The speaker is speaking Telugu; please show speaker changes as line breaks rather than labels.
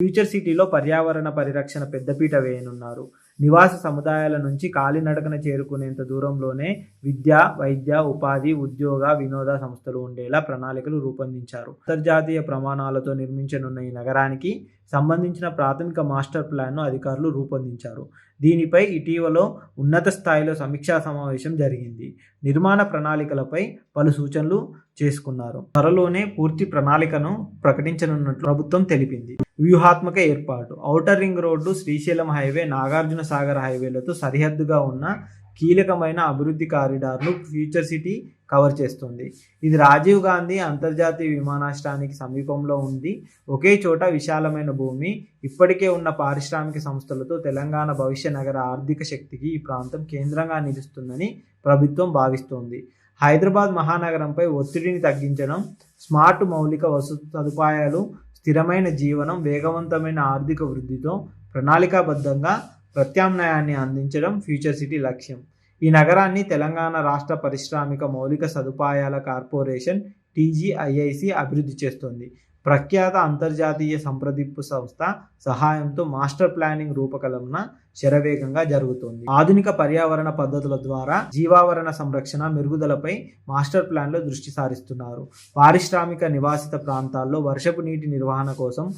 ఫ్యూచర్ సిటీలో పర్యావరణ పరిరక్షణ పెద్దపీట వేయనున్నారు. నివాస సముదాయాల నుంచి కాలినడకన చేరుకునేంత దూరంలోనే విద్య, వైద్య, ఉపాధి, ఉద్యోగ, వినోద సంస్థలు ఉండేలా ప్రణాళికలు రూపొందించారు. అంతర్జాతీయ ప్రమాణాలతో నిర్మించనున్న ఈ నగరానికి సంబంధించిన ప్రాథమిక మాస్టర్ ప్లాన్ను అధికారులు రూపొందించారు. దీనిపై ఇటీవల ఉన్నత స్థాయిలో సమీక్షా సమావేశం జరిగింది. నిర్మాణ ప్రణాళికలపై పలు సూచనలు చేసుకున్నారు. త్వరలోనే పూర్తి ప్రణాళికను ప్రకటించనున్నట్లు ప్రభుత్వం తెలిపింది. వ్యూహాత్మక ఏర్పాటు. Outer ring road, Srisailam highway, Nagarjuna Sagar హైవేలతో సరిహద్దుగా ఉన్న కీలకమైన అభివృద్ధి కారిడార్ను ఫ్యూచర్ సిటీ కవర్ చేస్తుంది. ఇది రాజీవ్ గాంధీ అంతర్జాతీయ విమానాశ్రయానికి సమీపంలో ఉంది. ఒకే చోట విశాలమైన భూమి, ఇప్పటికే ఉన్న పారిశ్రామిక సంస్థలతో తెలంగాణ భవిష్య నగర ఆర్థిక శక్తికి ఈ ప్రాంతం కేంద్రంగా నిలుస్తుందని ప్రభుత్వం భావిస్తోంది. హైదరాబాద్ మహానగరంపై ఒత్తిడిని తగ్గించడం, స్మార్ట్ మౌలిక సదుపాయాలు, స్థిరమైన జీవనం, వేగవంతమైన ఆర్థిక వృద్ధితో ప్రణాళికాబద్ధంగా ప్రత్యామ్నాయాన్ని అందించడం ఫ్యూచర్ సిటీ లక్ష్యం. ఈ నగరాన్ని తెలంగాణ రాష్ట్ర పారిశ్రామిక మౌలిక సదుపాయాల కార్పొరేషన్ TGIIC అభివృద్ధి చేస్తోంది. ప్రఖ్యాత అంతర్జాతీయ సంప్రదింపు సంస్థ సహాయంతో మాస్టర్ ప్లానింగ్ రూపకల్పన శరవేగంగా జరుగుతోంది. ఆధునిక పర్యావరణ పద్ధతుల ద్వారా జీవావరణ సంరక్షణ మెరుగుదలపై మాస్టర్ ప్లాన్లో దృష్టి సారిస్తున్నారు. పారిశ్రామిక నివాసిత ప్రాంతాల్లో వర్షపు నీటి నిర్వహణ కోసం